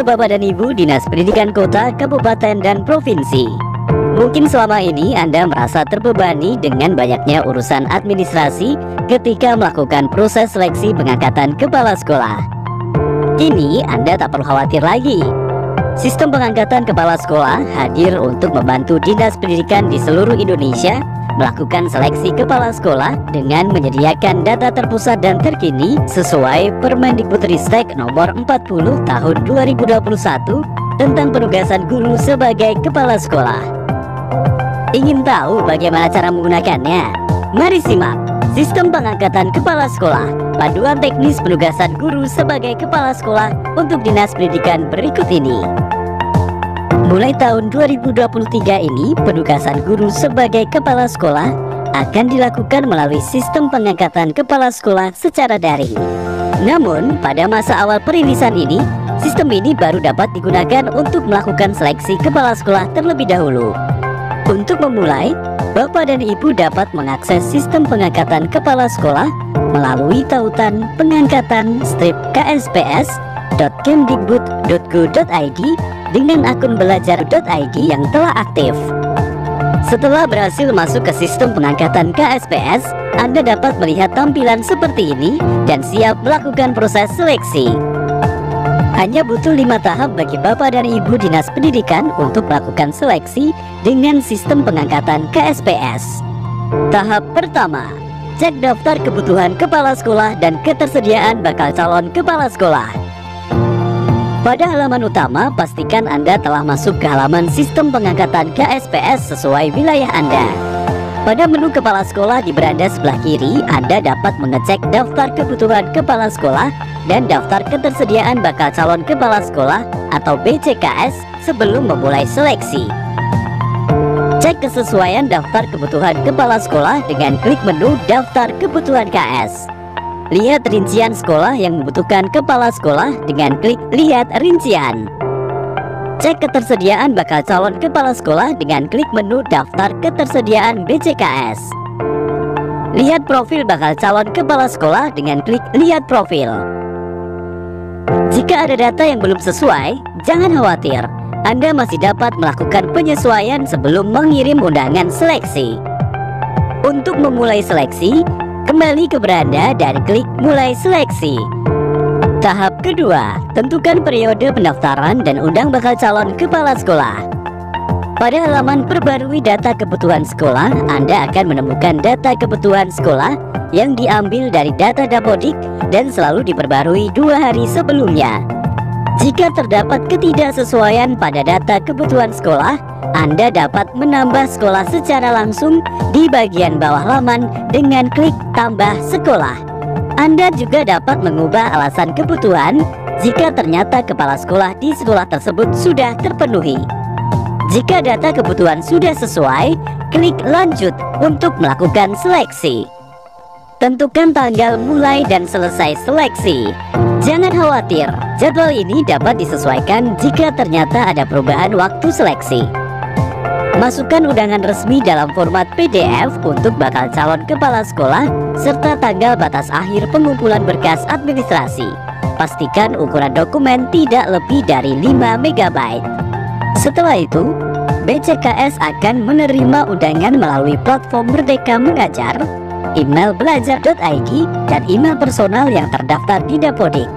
Bapak dan Ibu Dinas Pendidikan Kota, Kabupaten, dan Provinsi. Mungkin selama ini Anda merasa terbebani dengan banyaknya urusan administrasi ketika melakukan proses seleksi pengangkatan kepala sekolah. Kini Anda tak perlu khawatir lagi. Sistem pengangkatan kepala sekolah hadir untuk membantu Dinas Pendidikan di seluruh Indonesia melakukan seleksi kepala sekolah dengan menyediakan data terpusat dan terkini sesuai Permendikbudristek nomor 40 tahun 2021 tentang penugasan guru sebagai kepala sekolah. Ingin tahu bagaimana cara menggunakannya? Mari simak Sistem Pengangkatan Kepala Sekolah, Panduan Teknis Penugasan Guru sebagai Kepala Sekolah untuk Dinas Pendidikan berikut ini. Mulai tahun 2023 ini, penugasan guru sebagai kepala sekolah akan dilakukan melalui sistem pengangkatan kepala sekolah secara daring. Namun, pada masa awal perilisan ini, sistem ini baru dapat digunakan untuk melakukan seleksi kepala sekolah terlebih dahulu. Untuk memulai, Bapak dan Ibu dapat mengakses sistem pengangkatan kepala sekolah melalui tautan pengangkatan-ksps.kemdikbud.go.id dengan akun belajar.id yang telah aktif. Setelah berhasil masuk ke sistem pengangkatan KSPS, Anda dapat melihat tampilan seperti ini dan siap melakukan proses seleksi. Hanya butuh 5 tahap bagi Bapak dan Ibu Dinas Pendidikan untuk melakukan seleksi dengan sistem pengangkatan KSPS. Tahap pertama, cek daftar kebutuhan kepala sekolah dan ketersediaan bakal calon kepala sekolah. Pada halaman utama, pastikan Anda telah masuk ke halaman sistem pengangkatan KSPS sesuai wilayah Anda. Pada menu kepala sekolah di beranda sebelah kiri, Anda dapat mengecek daftar kebutuhan kepala sekolah dan daftar ketersediaan bakal calon kepala sekolah atau BCKS sebelum memulai seleksi. Cek kesesuaian daftar kebutuhan kepala sekolah dengan klik menu daftar kebutuhan KS. Lihat rincian sekolah yang membutuhkan kepala sekolah dengan klik lihat rincian. Cek ketersediaan bakal calon kepala sekolah dengan klik menu daftar ketersediaan BCKS. Lihat profil bakal calon kepala sekolah dengan klik lihat profil. Jika ada data yang belum sesuai, jangan khawatir. Anda masih dapat melakukan penyesuaian sebelum mengirim undangan seleksi. Untuk memulai seleksi, kembali ke beranda dan klik mulai seleksi. Tahap kedua, tentukan periode pendaftaran dan undang bakal calon kepala sekolah. Pada halaman perbarui data kebutuhan sekolah, Anda akan menemukan data kebutuhan sekolah yang diambil dari data Dapodik dan selalu diperbarui 2 hari sebelumnya. Jika terdapat ketidaksesuaian pada data kebutuhan sekolah, Anda dapat menambah sekolah secara langsung di bagian bawah halaman dengan klik tambah sekolah. Anda juga dapat mengubah alasan kebutuhan jika ternyata kepala sekolah di sekolah tersebut sudah terpenuhi. Jika data kebutuhan sudah sesuai, klik lanjut untuk melakukan seleksi. Tentukan tanggal mulai dan selesai seleksi. Jangan khawatir, jadwal ini dapat disesuaikan jika ternyata ada perubahan waktu seleksi. Masukkan undangan resmi dalam format PDF untuk bakal calon kepala sekolah serta tanggal batas akhir pengumpulan berkas administrasi. Pastikan ukuran dokumen tidak lebih dari 5 MB. Setelah itu, BCKS akan menerima undangan melalui platform Merdeka Mengajar, email belajar.id, dan email personal yang terdaftar di Dapodik.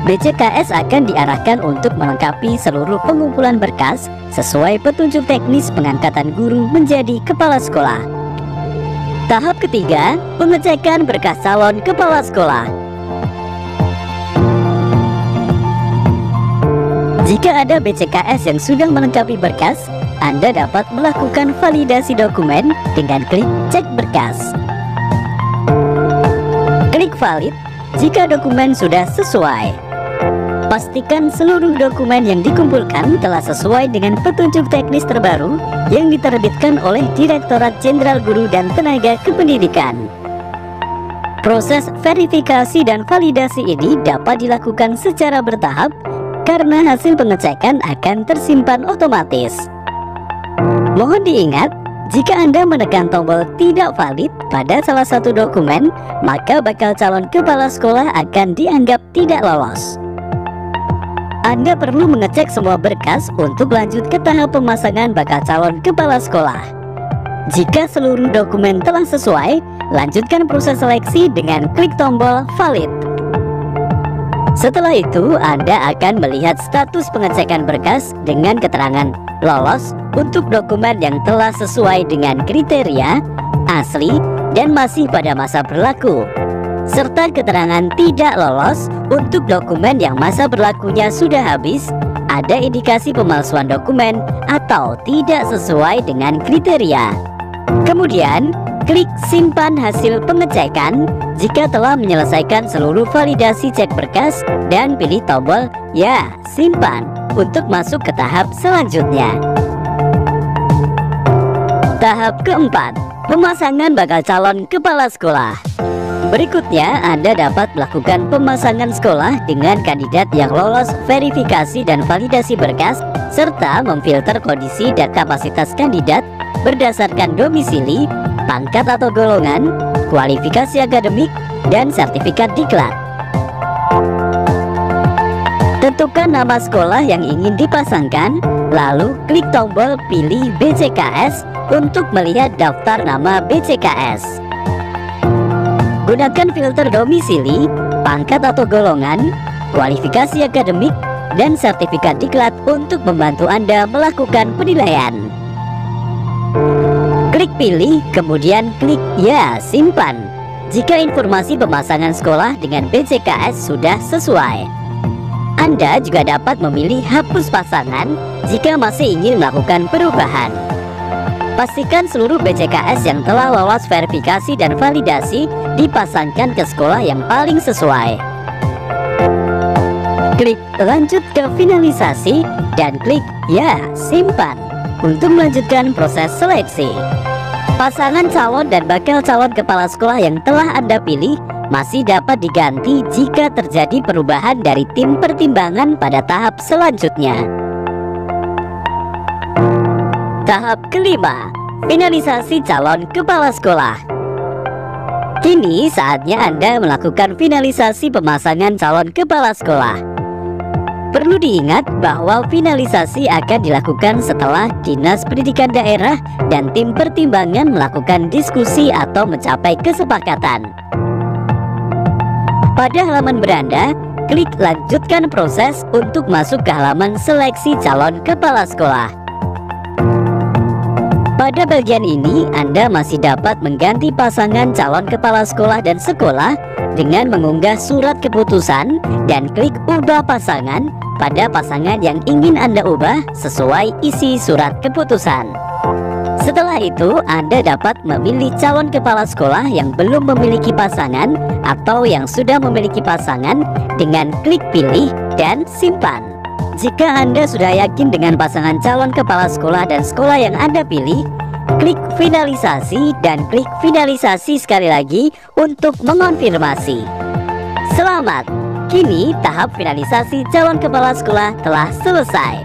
BCKS akan diarahkan untuk melengkapi seluruh pengumpulan berkas sesuai petunjuk teknis pengangkatan guru menjadi kepala sekolah. Tahap ketiga, pengecekan berkas calon kepala sekolah. Jika ada BCKS yang sudah melengkapi berkas, Anda dapat melakukan validasi dokumen dengan klik cek berkas. Klik valid jika dokumen sudah sesuai. Pastikan seluruh dokumen yang dikumpulkan telah sesuai dengan petunjuk teknis terbaru yang diterbitkan oleh Direktorat Jenderal Guru dan Tenaga Kependidikan. Proses verifikasi dan validasi ini dapat dilakukan secara bertahap karena hasil pengecekan akan tersimpan otomatis. Mohon diingat, jika Anda menekan tombol tidak valid pada salah satu dokumen, maka bakal calon kepala sekolah akan dianggap tidak lolos. Anda perlu mengecek semua berkas untuk lanjut ke tahap pemasangan bakal calon kepala sekolah. Jika seluruh dokumen telah sesuai, lanjutkan proses seleksi dengan klik tombol valid. Setelah itu, Anda akan melihat status pengecekan berkas dengan keterangan lolos untuk dokumen yang telah sesuai dengan kriteria, asli, dan masih pada masa berlaku, serta keterangan tidak lolos untuk dokumen yang masa berlakunya sudah habis, ada indikasi pemalsuan dokumen atau tidak sesuai dengan kriteria. Kemudian, klik simpan hasil pengecekan jika telah menyelesaikan seluruh validasi cek berkas dan pilih tombol ya simpan untuk masuk ke tahap selanjutnya. Tahap keempat, pemasangan bakal calon kepala sekolah. Berikutnya, Anda dapat melakukan pemasangan sekolah dengan kandidat yang lolos verifikasi dan validasi berkas, serta memfilter kondisi dan kapasitas kandidat berdasarkan domisili, pangkat atau golongan, kualifikasi akademik, dan sertifikat diklat. Tentukan nama sekolah yang ingin dipasangkan, lalu klik tombol pilih BCKS untuk melihat daftar nama BCKS. Gunakan filter domisili, pangkat atau golongan, kualifikasi akademik, dan sertifikat diklat untuk membantu Anda melakukan penilaian. Klik pilih, kemudian klik ya simpan jika informasi pemasangan sekolah dengan BCKS sudah sesuai. Anda juga dapat memilih hapus pasangan jika masih ingin melakukan perubahan. Pastikan seluruh BCKS yang telah lolos verifikasi dan validasi dipasangkan ke sekolah yang paling sesuai. Klik lanjut ke finalisasi dan klik ya simpan untuk melanjutkan proses seleksi. Pasangan calon dan bakal calon kepala sekolah yang telah Anda pilih masih dapat diganti jika terjadi perubahan dari tim pertimbangan pada tahap selanjutnya. Tahap kelima, finalisasi calon kepala sekolah. Kini saatnya Anda melakukan finalisasi pemasangan calon kepala sekolah. Perlu diingat bahwa finalisasi akan dilakukan setelah Dinas Pendidikan Daerah dan tim pertimbangan melakukan diskusi atau mencapai kesepakatan. Pada halaman beranda, klik lanjutkan proses untuk masuk ke halaman seleksi calon kepala sekolah. Pada bagian ini, Anda masih dapat mengganti pasangan calon kepala sekolah dan sekolah dengan mengunggah surat keputusan dan klik ubah pasangan pada pasangan yang ingin Anda ubah sesuai isi surat keputusan. Setelah itu, Anda dapat memilih calon kepala sekolah yang belum memiliki pasangan atau yang sudah memiliki pasangan dengan klik pilih dan simpan. Jika Anda sudah yakin dengan pasangan calon kepala sekolah dan sekolah yang Anda pilih, klik finalisasi dan klik finalisasi sekali lagi untuk mengonfirmasi. Selamat! Kini tahap finalisasi calon kepala sekolah telah selesai.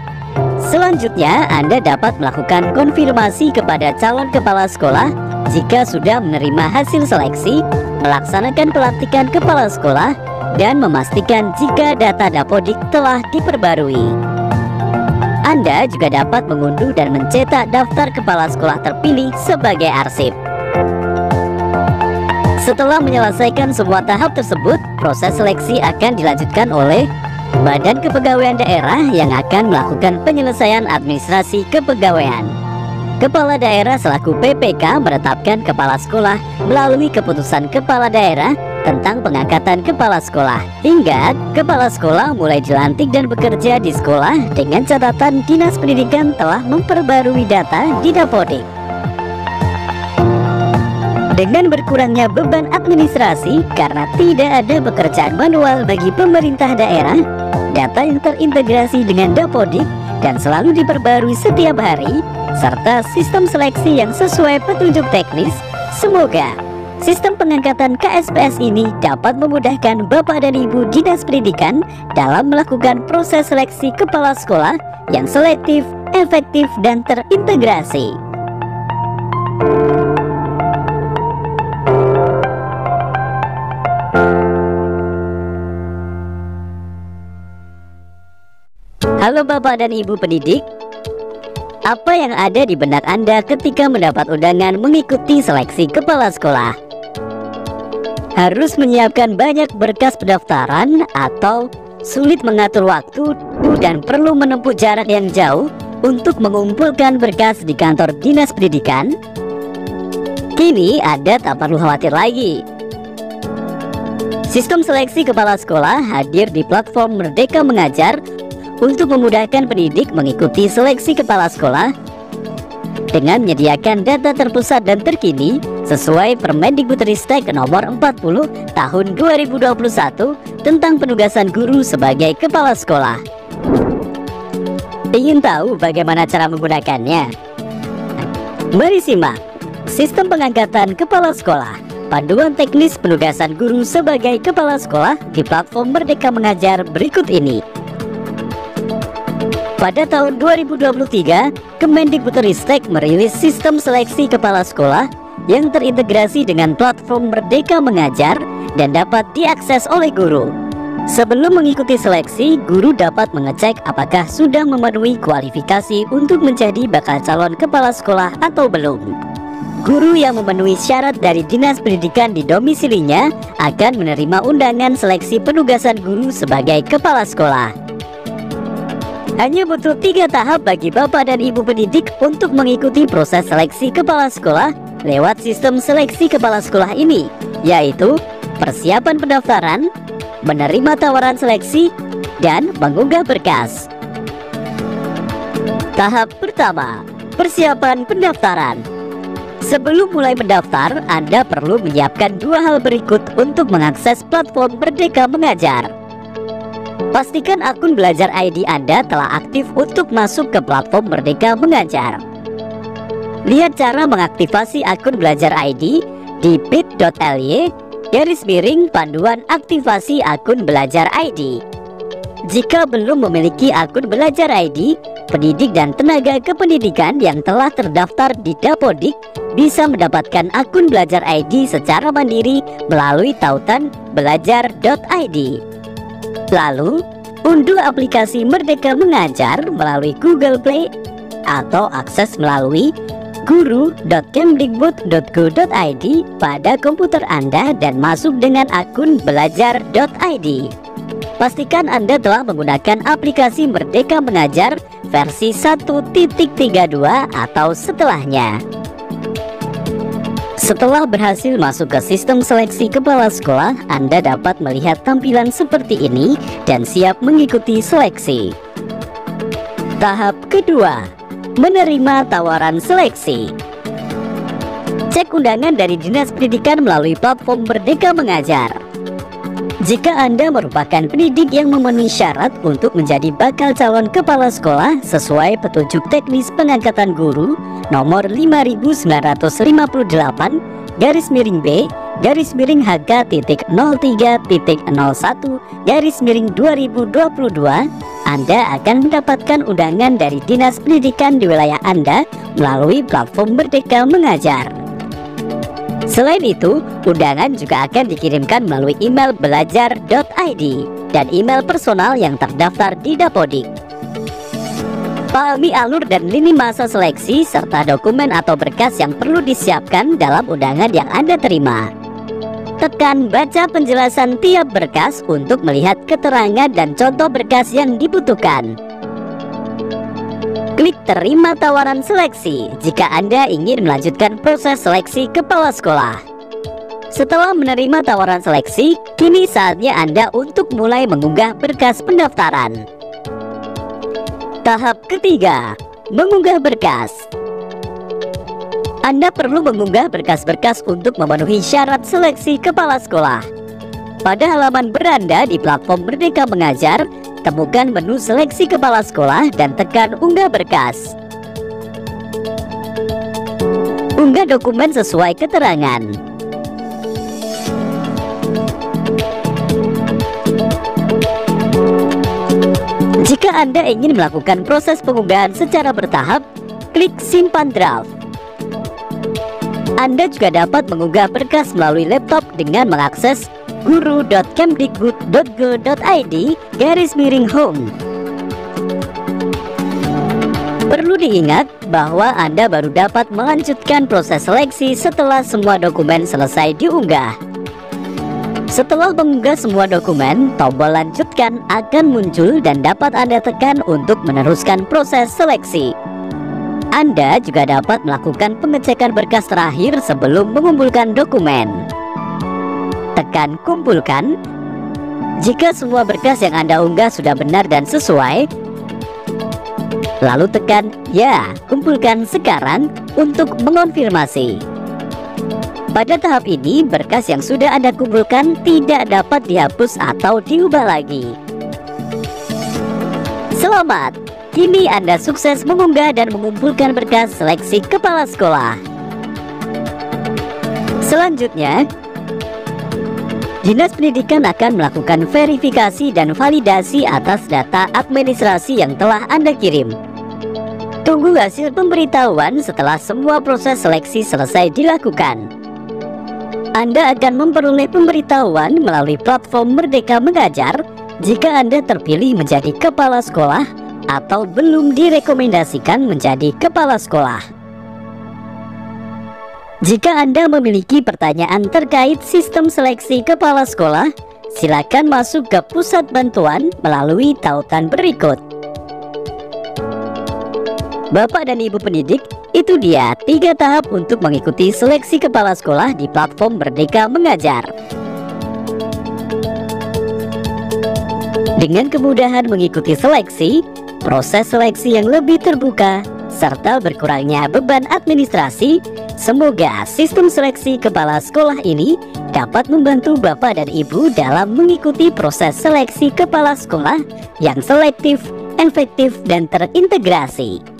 Selanjutnya, Anda dapat melakukan konfirmasi kepada calon kepala sekolah jika sudah menerima hasil seleksi, melaksanakan pelantikan kepala sekolah, dan memastikan jika data Dapodik telah diperbarui. Anda juga dapat mengunduh dan mencetak daftar kepala sekolah terpilih sebagai arsip. Setelah menyelesaikan semua tahap tersebut, proses seleksi akan dilanjutkan oleh Badan Kepegawaian Daerah yang akan melakukan penyelesaian administrasi kepegawaian. Kepala daerah selaku PPK menetapkan kepala sekolah melalui keputusan kepala daerah tentang pengangkatan kepala sekolah, hingga kepala sekolah mulai dilantik dan bekerja di sekolah dengan catatan Dinas Pendidikan telah memperbarui data di Dapodik. Dengan berkurangnya beban administrasi karena tidak ada pekerjaan manual bagi pemerintah daerah, data yang terintegrasi dengan Dapodik dan selalu diperbarui setiap hari, serta sistem seleksi yang sesuai petunjuk teknis, semoga sistem pengangkatan KSPS ini dapat memudahkan Bapak dan Ibu Dinas Pendidikan dalam melakukan proses seleksi kepala sekolah yang selektif, efektif, dan terintegrasi. Halo Bapak dan Ibu pendidik, apa yang ada di benak Anda ketika mendapat undangan mengikuti seleksi kepala sekolah? Harus menyiapkan banyak berkas pendaftaran atau sulit mengatur waktu dan perlu menempuh jarak yang jauh untuk mengumpulkan berkas di kantor dinas pendidikan? Kini Anda tak perlu khawatir lagi. Sistem seleksi kepala sekolah hadir di platform Merdeka Mengajar untuk memudahkan pendidik mengikuti seleksi kepala sekolah dengan menyediakan data terpusat dan terkini sesuai Permendikbudristek nomor 40 tahun 2021 tentang penugasan guru sebagai kepala sekolah. Ingin tahu bagaimana cara menggunakannya? Mari simak sistem pengangkatan kepala sekolah, panduan teknis penugasan guru sebagai kepala sekolah di platform Merdeka Mengajar berikut ini. Pada tahun 2023, Kemendikbudristek merilis sistem seleksi kepala sekolah yang terintegrasi dengan platform Merdeka Mengajar dan dapat diakses oleh guru. Sebelum mengikuti seleksi, guru dapat mengecek apakah sudah memenuhi kualifikasi untuk menjadi bakal calon kepala sekolah atau belum. Guru yang memenuhi syarat dari Dinas Pendidikan di domisilinya akan menerima undangan seleksi penugasan guru sebagai kepala sekolah. Hanya butuh 3 tahap bagi Bapak dan Ibu pendidik untuk mengikuti proses seleksi kepala sekolah lewat sistem seleksi kepala sekolah ini, yaitu persiapan pendaftaran, menerima tawaran seleksi, dan mengunggah berkas. Tahap pertama, persiapan pendaftaran. Sebelum mulai mendaftar, Anda perlu menyiapkan 2 hal berikut untuk mengakses platform Merdeka Mengajar. Pastikan akun Belajar ID Anda telah aktif untuk masuk ke platform Merdeka Mengajar. Lihat cara mengaktifasi akun Belajar ID di bit.ly/panduan aktivasi akun Belajar ID. Jika belum memiliki akun Belajar ID, pendidik dan tenaga kependidikan yang telah terdaftar di Dapodik bisa mendapatkan akun Belajar ID secara mandiri melalui tautan belajar.id. Lalu, unduh aplikasi Merdeka Mengajar melalui Google Play atau akses melalui guru.kemdikbud.go.id pada komputer Anda dan masuk dengan akun belajar.id. Pastikan Anda telah menggunakan aplikasi Merdeka Mengajar versi 1.32 atau setelahnya. Setelah berhasil masuk ke sistem seleksi kepala sekolah, Anda dapat melihat tampilan seperti ini dan siap mengikuti seleksi. Tahap kedua, menerima tawaran seleksi. Cek undangan dari Dinas Pendidikan melalui platform Merdeka Mengajar. Jika Anda merupakan pendidik yang memenuhi syarat untuk menjadi bakal calon kepala sekolah sesuai petunjuk teknis pengangkatan guru nomor 59.B/HK.03.01/2022, Anda akan mendapatkan undangan dari Dinas Pendidikan di wilayah Anda melalui platform Merdeka Mengajar. Selain itu, undangan juga akan dikirimkan melalui email belajar.id dan email personal yang terdaftar di Dapodik. Pahami alur dan lini masa seleksi serta dokumen atau berkas yang perlu disiapkan dalam undangan yang Anda terima. Tekan baca penjelasan tiap berkas untuk melihat keterangan dan contoh berkas yang dibutuhkan. Klik terima tawaran seleksi jika Anda ingin melanjutkan proses seleksi kepala sekolah. Setelah menerima tawaran seleksi, kini saatnya Anda untuk mulai mengunggah berkas pendaftaran. Tahap ketiga, mengunggah berkas. Anda perlu mengunggah berkas-berkas untuk memenuhi syarat seleksi kepala sekolah. Pada halaman beranda di platform Merdeka Mengajar, temukan menu seleksi kepala sekolah dan tekan unggah berkas. Unggah dokumen sesuai keterangan. Jika Anda ingin melakukan proses pengunggahan secara bertahap, klik simpan draft. Anda juga dapat mengunggah berkas melalui laptop dengan mengakses guru.kemdikbud.go.id/home. Perlu diingat bahwa Anda baru dapat melanjutkan proses seleksi setelah semua dokumen selesai diunggah. Setelah mengunggah semua dokumen, tombol lanjutkan akan muncul dan dapat Anda tekan untuk meneruskan proses seleksi. Anda juga dapat melakukan pengecekan berkas terakhir sebelum mengumpulkan dokumen. Tekan kumpulkan. Jika semua berkas yang Anda unggah sudah benar dan sesuai, lalu tekan ya, kumpulkan sekarang untuk mengonfirmasi. Pada tahap ini, berkas yang sudah Anda kumpulkan tidak dapat dihapus atau diubah lagi. Selamat, kini Anda sukses mengunggah dan mengumpulkan berkas seleksi kepala sekolah. Selanjutnya, Dinas Pendidikan akan melakukan verifikasi dan validasi atas data administrasi yang telah Anda kirim. Tunggu hasil pemberitahuan setelah semua proses seleksi selesai dilakukan. Anda akan memperoleh pemberitahuan melalui platform Merdeka Mengajar jika Anda terpilih menjadi kepala sekolah atau belum direkomendasikan menjadi kepala sekolah. Jika Anda memiliki pertanyaan terkait sistem seleksi kepala sekolah, silakan masuk ke pusat bantuan melalui tautan berikut. Bapak dan Ibu pendidik, itu dia 3 tahap untuk mengikuti seleksi kepala sekolah di platform Merdeka Mengajar. Dengan kemudahan mengikuti seleksi, proses seleksi yang lebih terbuka, serta berkurangnya beban administrasi, semoga sistem seleksi kepala sekolah ini dapat membantu Bapak dan Ibu dalam mengikuti proses seleksi kepala sekolah yang selektif, efektif, dan terintegrasi.